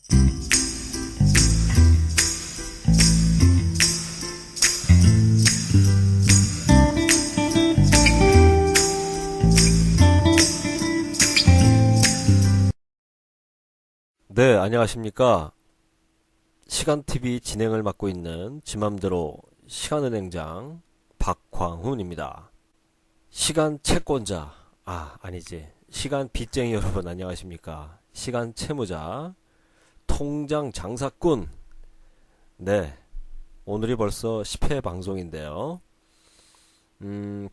네, 안녕하십니까. 시간TV 진행을 맡고 있는 지맘대로 시간은행장 박광훈입니다. 시간 채권자, 아니지. 시간 빚쟁이 여러분 안녕하십니까. 시간 채무자, 통장 장사꾼. 네, 오늘이 벌써 10회 방송인데요.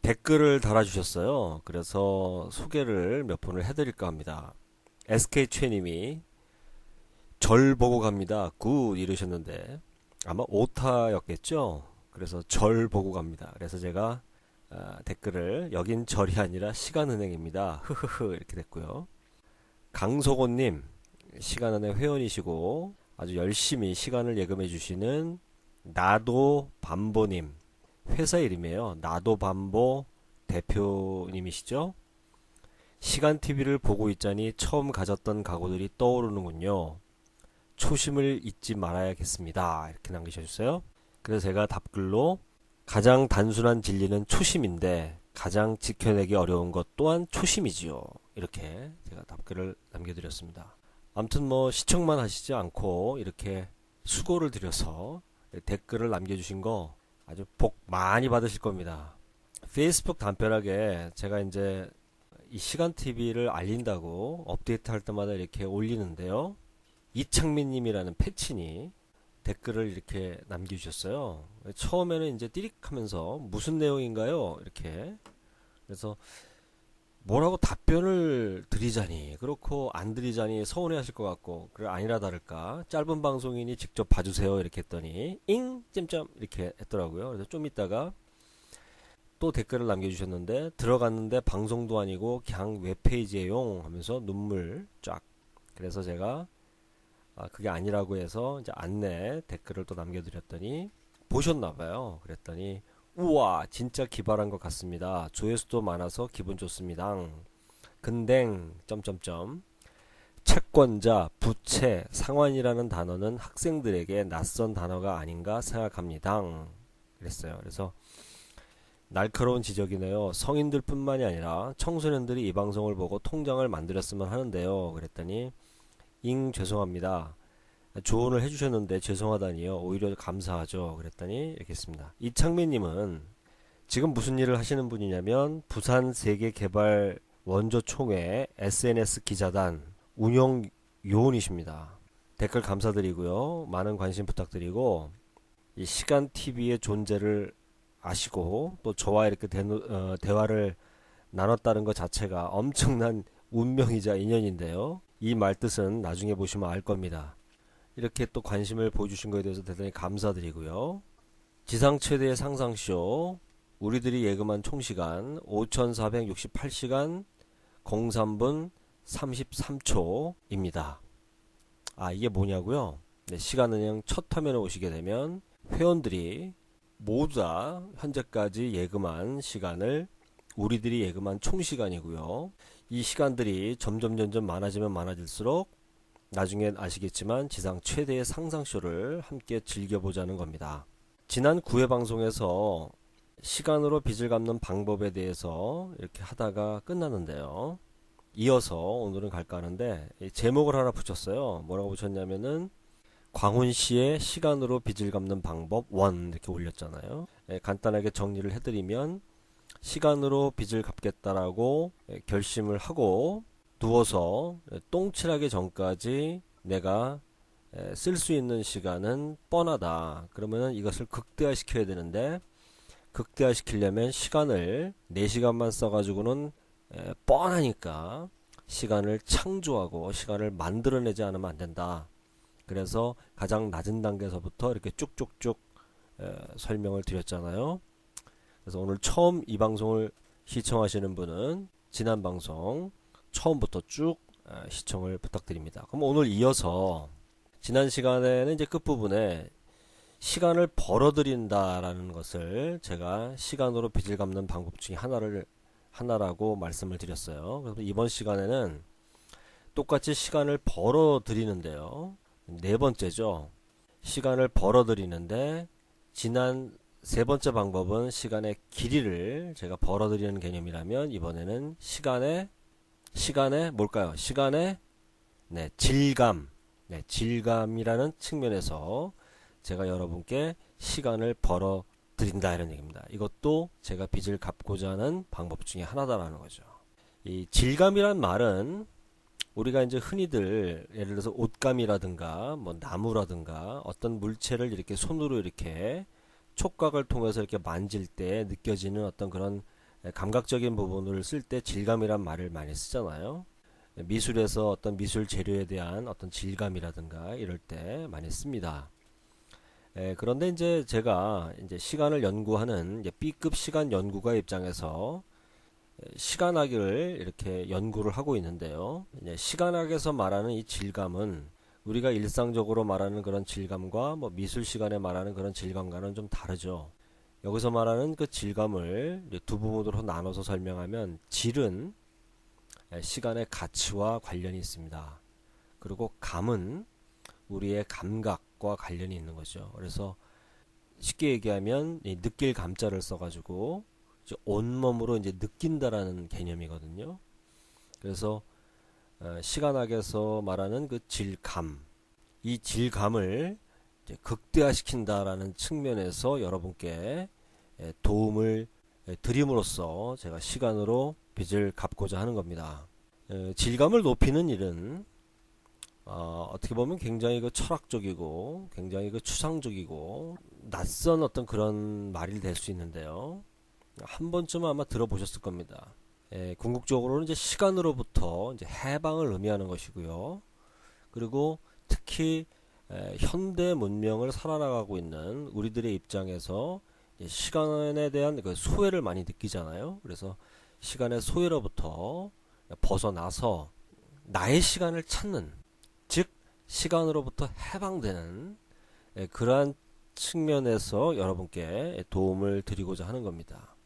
댓글을 달아주셨어요. 그래서 소개를 몇 분을 해드릴까 합니다. SK최님이 절 보고 갑니다. 굿 이러셨는데 아마 오타였겠죠. 그래서 절 보고 갑니다. 그래서 제가 댓글을 여긴 절이 아니라 시간은행입니다. 흐흐흐 이렇게 됐고요. 강소곤님 시간은행 회원이시고 아주 열심히 시간을 예금해 주시는 나도밤보님 회사 이름이에요. 나도밤보 대표님이시죠. 시간TV를 보고 있자니 처음 가졌던 각오들이 떠오르는군요. 초심을 잊지 말아야겠습니다. 이렇게 남기셨어요. 그래서 제가 답글로 가장 단순한 진리는 초심인데 가장 지켜내기 어려운 것 또한 초심이지요. 이렇게 제가 답글을 남겨드렸습니다. 아무튼 뭐 시청만 하시지 않고 이렇게 수고를 들여서 댓글을 남겨주신 거 아주 복 많이 받으실 겁니다. 페이스북 담벼락에 제가 이제 이 시간TV를 알린다고 업데이트 할 때마다 이렇게 올리는데요. 이창민님이라는 패친이 댓글을 이렇게 남겨주셨어요. 처음에는 이제 띠릭하면서 무슨 내용인가요? 이렇게 그래서 뭐라고 답변을 드리자니 그렇고 안 드리자니 서운해하실 것 같고 그래 아니라 다를까 짧은 방송이니 직접 봐주세요 이렇게 했더니 잉 잼점 이렇게 했더라고요. 그래서 좀 있다가 또 댓글을 남겨주셨는데 들어갔는데 방송도 아니고 그냥 웹페이지에용 하면서 눈물 쫙. 그래서 제가 그게 아니라고 해서 이제 안내 댓글을 또 남겨드렸더니 보셨나봐요. 그랬더니 우와 진짜 기발한 것 같습니다. 조회수도 많아서 기분 좋습니다. 근댕 점점점 채권자, 부채, 상환이라는 단어는 학생들에게 낯선 단어가 아닌가 생각합니다. 그랬어요. 그래서 날카로운 지적이네요. 성인들 뿐만이 아니라 청소년들이 이 방송을 보고 통장을 만들었으면 하는데요. 그랬더니 죄송합니다. 조언을 해주셨는데 죄송하다니요. 오히려 감사하죠. 그랬더니 이렇게 했습니다. 이창민님은 지금 무슨 일을 하시는 분이냐면 부산 세계개발 원조총회 SNS 기자단 운영 요원이십니다. 댓글 감사드리고요. 많은 관심 부탁드리고 이 시간TV의 존재를 아시고 또 저와 이렇게 대화를 나눴다는 것 자체가 엄청난 운명이자 인연인데요. 이 말뜻은 나중에 보시면 알 겁니다. 이렇게 또 관심을 보여주신 것에 대해서 대단히 감사드리고요. 지상 최대의 상상쇼 우리들이 예금한 총시간 5468시간 03분 33초입니다. 이게 뭐냐고요? 네, 시간은행 첫 화면에 오시게 되면 회원들이 모두 다 현재까지 예금한 시간을 우리들이 예금한 총시간이고요. 이 시간들이 점점 많아지면 많아질수록 나중엔 아시겠지만 지상 최대의 상상쇼를 함께 즐겨보자는 겁니다. 지난 9회 방송에서 시간으로 빚을 갚는 방법에 대해서 이렇게 하다가 끝났는데요. 이어서 오늘은 갈까 하는데 제목을 하나 붙였어요. 뭐라고 붙였냐면은 광훈씨의 시간으로 빚을 갚는 방법 1 이렇게 올렸잖아요. 간단하게 정리를 해드리면 시간으로 빚을 갚겠다라고 결심을 하고 누워서 똥칠하기 전까지 내가 쓸 수 있는 시간은 뻔하다. 그러면 이것을 극대화시켜야 되는데 극대화시키려면 시간을 4시간만 써가지고는 뻔하니까 시간을 창조하고 시간을 만들어내지 않으면 안 된다. 그래서 가장 낮은 단계에서부터 이렇게 쭉쭉쭉 설명을 드렸잖아요. 그래서 오늘 처음 이 방송을 시청하시는 분은 지난 방송 처음부터 쭉 시청을 부탁드립니다. 그럼 오늘 이어서 지난 시간에는 이제 끝부분에 시간을 벌어들인다라는 것을 제가 시간으로 빚을 갚는 방법 중에 하나라고 말씀을 드렸어요. 그래서 이번 시간에는 똑같이 시간을 벌어들이는데요. 네 번째죠. 시간을 벌어들이는데 지난 세 번째 방법은 시간의 길이를 제가 벌어들이는 개념이라면 이번에는 시간의 뭘까요? 시간의 질감, 질감이라는 측면에서 제가 여러분께 시간을 벌어들인다 이런 얘기입니다. 이것도 제가 빚을 갚고자 하는 방법 중에 하나다라는 거죠. 이 질감이란 말은 우리가 이제 흔히들 예를 들어서 옷감이라든가 뭐 나무라든가 어떤 물체를 이렇게 손으로 이렇게 촉각을 통해서 이렇게 만질 때 느껴지는 어떤 그런 감각적인 부분을 쓸 때 질감이란 말을 많이 쓰잖아요. 미술에서 어떤 미술 재료에 대한 어떤 질감이라든가 이럴 때 많이 씁니다. 그런데 이제 제가 이제 시간을 연구하는 이제 B급 시간 연구가 입장에서 시간학을 이렇게 연구를 하고 있는데요. 이제 시간학에서 말하는 이 질감은 우리가 일상적으로 말하는 그런 질감과 뭐 미술 시간에 말하는 그런 질감과는 좀 다르죠. 여기서 말하는 그 질감을 두 부분으로 나눠서 설명하면 질은 시간의 가치와 관련이 있습니다. 그리고 감은 우리의 감각과 관련이 있는 거죠. 그래서 쉽게 얘기하면 이 느낄 감자를 써가지고 이제 온몸으로 이제 느낀다라는 개념이거든요. 그래서 시간학에서 말하는 그 질감, 이 질감을 이제 극대화시킨다라는 측면에서 여러분께 도움을 드림으로써 제가 시간으로 빚을 갚고자 하는 겁니다. 질감을 높이는 일은 어떻게 보면 굉장히 그 철학적이고 굉장히 그 추상적이고 낯선 어떤 그런 말이 될 수 있는데요. 한 번쯤 아마 들어보셨을 겁니다. 궁극적으로는 이제 시간으로부터 이제 해방을 의미하는 것이고요. 그리고 특히 현대 문명을 살아나가고 있는 우리들의 입장에서 시간에 대한 그 소외를 많이 느끼잖아요. 그래서 시간의 소외로부터 벗어나서 나의 시간을 찾는, 즉 시간으로부터 해방되는 그러한 측면에서 여러분께 도움을 드리고자 하는 겁니다.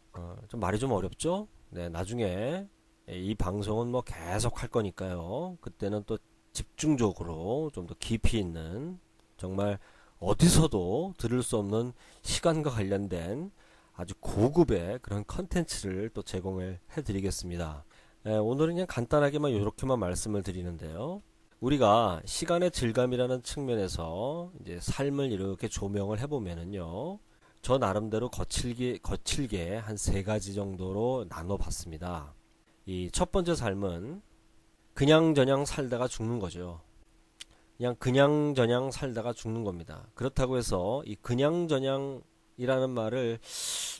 좀 말이 좀 어렵죠? 네, 나중에 이 방송은 뭐 계속 할 거니까요. 그때는 또 집중적으로 좀 더 깊이 있는 정말 어디서도 들을 수 없는 시간과 관련된 아주 고급의 그런 컨텐츠를 또 제공을 해드리겠습니다. 오늘은 그냥 간단하게만 이렇게만 말씀을 드리는데요. 우리가 시간의 질감이라는 측면에서 이제 삶을 이렇게 조명을 해보면은요. 저 나름대로 거칠게 한 세 가지 정도로 나눠봤습니다. 이 첫 번째 삶은 그냥저냥 살다가 죽는 거죠. 그냥저냥 살다가 죽는 겁니다. 그렇다고 해서 이 그냥저냥이라는 말을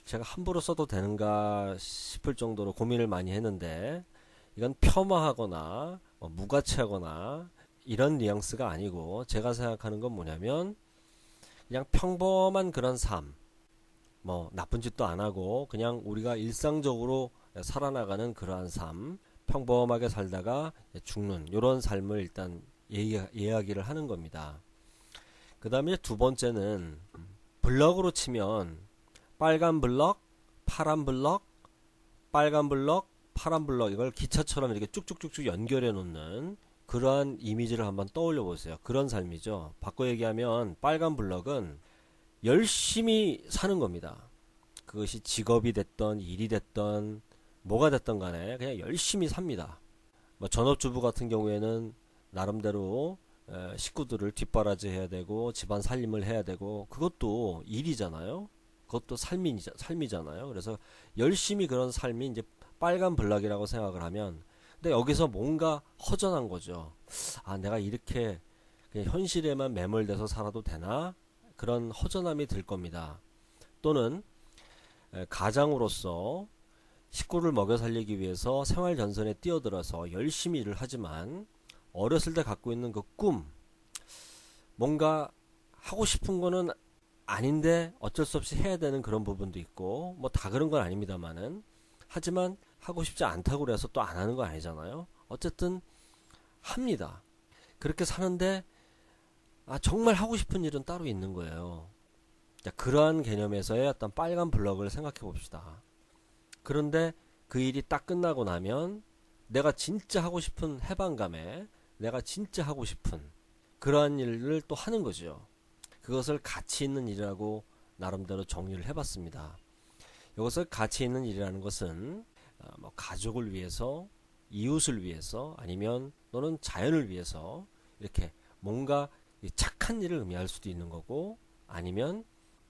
제가 함부로 써도 되는가 싶을 정도로 고민을 많이 했는데 이건 폄하하거나 무가치하거나 이런 뉘앙스가 아니고 제가 생각하는 건 뭐냐면 그냥 평범한 그런 삶, 뭐 나쁜 짓도 안 하고 그냥 우리가 일상적으로 살아나가는 그러한 삶, 평범하게 살다가 죽는 이런 삶을 일단 이야기를 하는 겁니다. 그 다음에 두 번째는 블럭으로 치면 빨간 블럭, 파란 블럭, 빨간 블럭, 파란 블럭, 이걸 기차처럼 이렇게 쭉쭉쭉쭉 연결해 놓는 그러한 이미지를 한번 떠올려 보세요. 그런 삶이죠. 바꿔 얘기하면 빨간 블럭은 열심히 사는 겁니다. 그것이 직업이 됐던 일이 됐던 뭐가 됐던 간에 그냥 열심히 삽니다. 뭐 전업주부 같은 경우에는 나름대로 식구들을 뒷바라지해야 되고 집안 살림을 해야 되고 그것도 일이잖아요. 그것도 삶이잖아요. 그래서 열심히 그런 삶이 이제 빨간 블럭이라고 생각을 하면 근데 여기서 뭔가 허전한 거죠. 아, 내가 이렇게 그냥 현실에만 매몰돼서 살아도 되나? 그런 허전함이 들 겁니다. 또는 가장으로서 식구를 먹여 살리기 위해서 생활 전선에 뛰어들어서 열심히 일을 하지만 어렸을 때 갖고 있는 그 꿈, 뭔가 하고 싶은 거는 아닌데 어쩔 수 없이 해야 되는 그런 부분도 있고 뭐 다 그런 건 아닙니다만은 하지만 하고 싶지 않다고 그래서 또 안 하는 건 아니잖아요. 어쨌든 합니다. 그렇게 사는데 정말 하고 싶은 일은 따로 있는 거예요. 자, 그러한 개념에서의 어떤 빨간 블럭을 생각해 봅시다. 그런데 그 일이 딱 끝나고 나면 내가 진짜 하고 싶은 해방감에 내가 진짜 하고 싶은 그러한 일을 또 하는 거죠. 그것을 가치 있는 일이라고 나름대로 정리를 해봤습니다. 이것을 가치 있는 일이라는 것은 뭐 가족을 위해서, 이웃을 위해서, 아니면 또는 자연을 위해서 이렇게 뭔가 착한 일을 의미할 수도 있는 거고, 아니면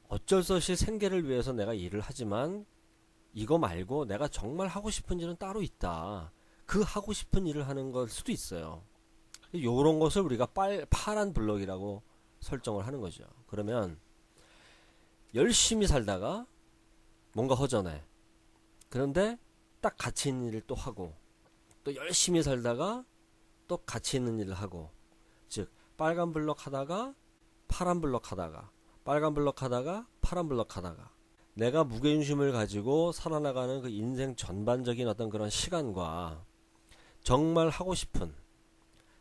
어쩔 수 없이 생계를 위해서 내가 일을 하지만 이거 말고 내가 정말 하고 싶은 일은 따로 있다. 그 하고 싶은 일을 하는 걸 수도 있어요. 요런 것을 우리가 파란 블럭이라고 설정을 하는 거죠. 그러면 열심히 살다가 뭔가 허전해. 그런데 딱 가치 있는 일을 또 하고, 또 열심히 살다가 또 가치 있는 일을 하고, 즉 빨간 블럭 하다가 파란 블럭 하다가, 빨간 블럭 하다가 파란 블럭 하다가, 내가 무게중심을 가지고 살아나가는 그 인생 전반적인 어떤 그런 시간과 정말 하고 싶은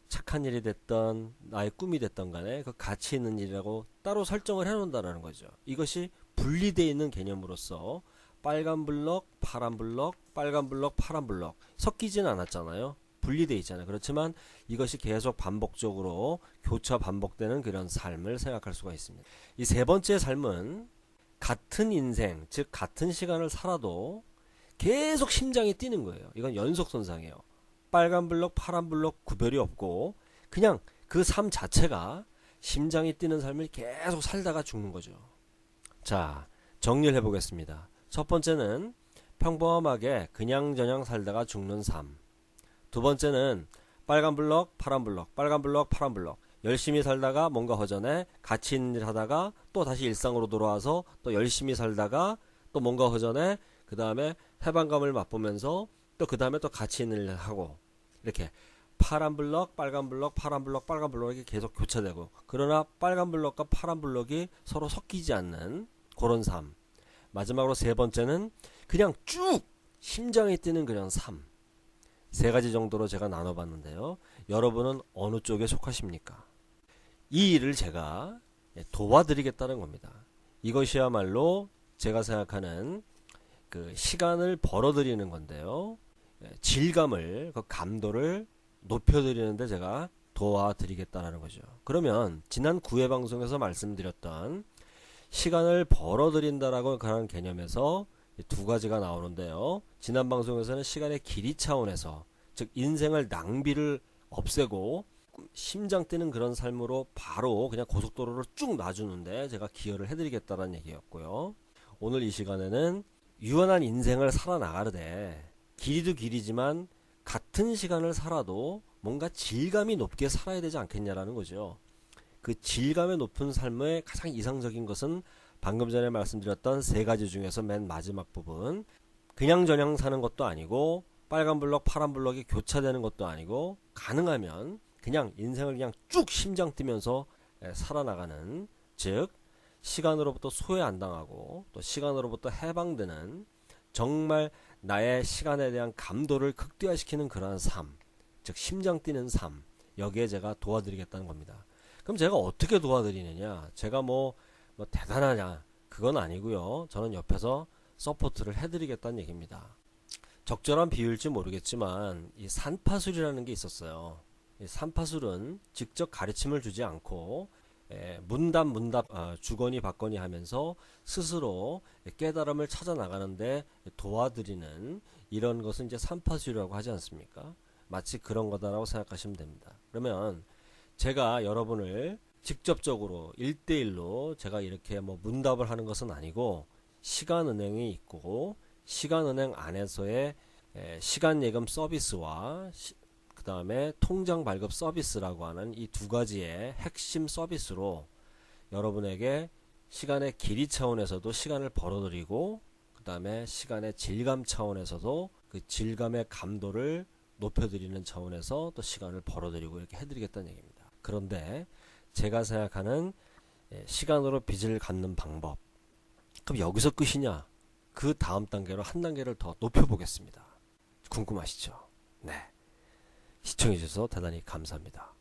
착한 일이 됐던 나의 꿈이 됐던 간에 그 가치 있는 일이라고 따로 설정을 해놓는다는 거죠. 이것이 분리되어 있는 개념으로서 빨간 블럭, 파란 블럭, 빨간 블럭, 파란 블럭 섞이진 않았잖아요. 분리되어 있잖아요. 그렇지만 이것이 계속 반복적으로 교차 반복되는 그런 삶을 생각할 수가 있습니다. 이 세 번째 삶은 같은 인생, 즉 같은 시간을 살아도 계속 심장이 뛰는 거예요. 이건 연속선상이에요. 빨간 블럭, 파란 블럭 구별이 없고 그냥 그 삶 자체가 심장이 뛰는 삶을 계속 살다가 죽는 거죠. 자, 정리를 해보겠습니다. 첫 번째는 평범하게 그냥저냥 살다가 죽는 삶. 두 번째는 빨간 블럭, 파란 블럭, 빨간 블럭, 파란 블럭. 열심히 살다가 뭔가 허전해, 가치 있는 일 하다가 또 다시 일상으로 돌아와서 또 열심히 살다가 또 뭔가 허전해, 그 다음에 해방감을 맛보면서 또 그 다음에 또 가치 있는 일 하고, 이렇게 파란 블럭, 빨간 블럭, 파란 블럭, 빨간 블럭이 계속 교차되고, 그러나 빨간 블럭과 파란 블럭이 서로 섞이지 않는 그런 삶. 마지막으로 세 번째는 그냥 쭉 심장이 뛰는 그냥 삶. 세 가지 정도로 제가 나눠봤는데요. 여러분은 어느 쪽에 속하십니까? 이 일을 제가 도와드리겠다는 겁니다. 이것이야말로 제가 생각하는 그 시간을 벌어들이는 건데요. 질감을, 그 감도를 높여드리는데 제가 도와드리겠다는 거죠. 그러면 지난 9회 방송에서 말씀드렸던 시간을 벌어들인다라고 하는 개념에서 두 가지가 나오는데요. 지난 방송에서는 시간의 길이 차원에서, 즉 인생을 낭비를 없애고 심장 뛰는 그런 삶으로 바로 그냥 고속도로를 쭉 놔주는데 제가 기여를 해드리겠다는 얘기였고요. 오늘 이 시간에는 유한한 인생을 살아나가르되 길이도 길이지만 같은 시간을 살아도 뭔가 질감이 높게 살아야 되지 않겠냐라는 거죠. 그 질감의 높은 삶의 가장 이상적인 것은 방금 전에 말씀드렸던 세 가지 중에서 맨 마지막 부분, 그냥저냥 사는 것도 아니고 빨간 블럭 파란 블럭이 교차되는 것도 아니고, 가능하면 그냥 인생을 그냥 쭉 심장 뛰면서 살아나가는, 즉 시간으로부터 소외 안 당하고 또 시간으로부터 해방되는, 정말 나의 시간에 대한 감도를 극대화시키는 그러한 삶, 즉 심장 뛰는 삶, 여기에 제가 도와드리겠다는 겁니다. 그럼 제가 어떻게 도와드리느냐? 제가 뭐 대단하냐? 그건 아니고요. 저는 옆에서 서포트를 해드리겠다는 얘기입니다. 적절한 비유일지 모르겠지만 이 산파술이라는 게 있었어요. 이 산파술은 직접 가르침을 주지 않고 문답 주거니 받거니 하면서 스스로 깨달음을 찾아 나가는데 도와드리는, 이런 것은 이제 산파술이라고 하지 않습니까? 마치 그런 거다라고 생각하시면 됩니다. 그러면 제가 여러분을 직접적으로 1대1로 제가 이렇게 뭐 문답을 하는 것은 아니고, 시간은행이 있고 시간은행 안에서의 시간예금 서비스와 그 다음에 통장 발급 서비스라고 하는 이 두 가지의 핵심 서비스로 여러분에게 시간의 길이 차원에서도 시간을 벌어들이고, 그 다음에 시간의 질감 차원에서도 그 질감의 감도를 높여드리는 차원에서 또 시간을 벌어들이고 이렇게 해드리겠다는 얘기입니다. 그런데 제가 생각하는 시간으로 빚을 갚는 방법, 그럼 여기서 끝이냐? 그 다음 단계로 한 단계를 더 높여보겠습니다. 궁금하시죠? 네. 시청해주셔서 대단히 감사합니다.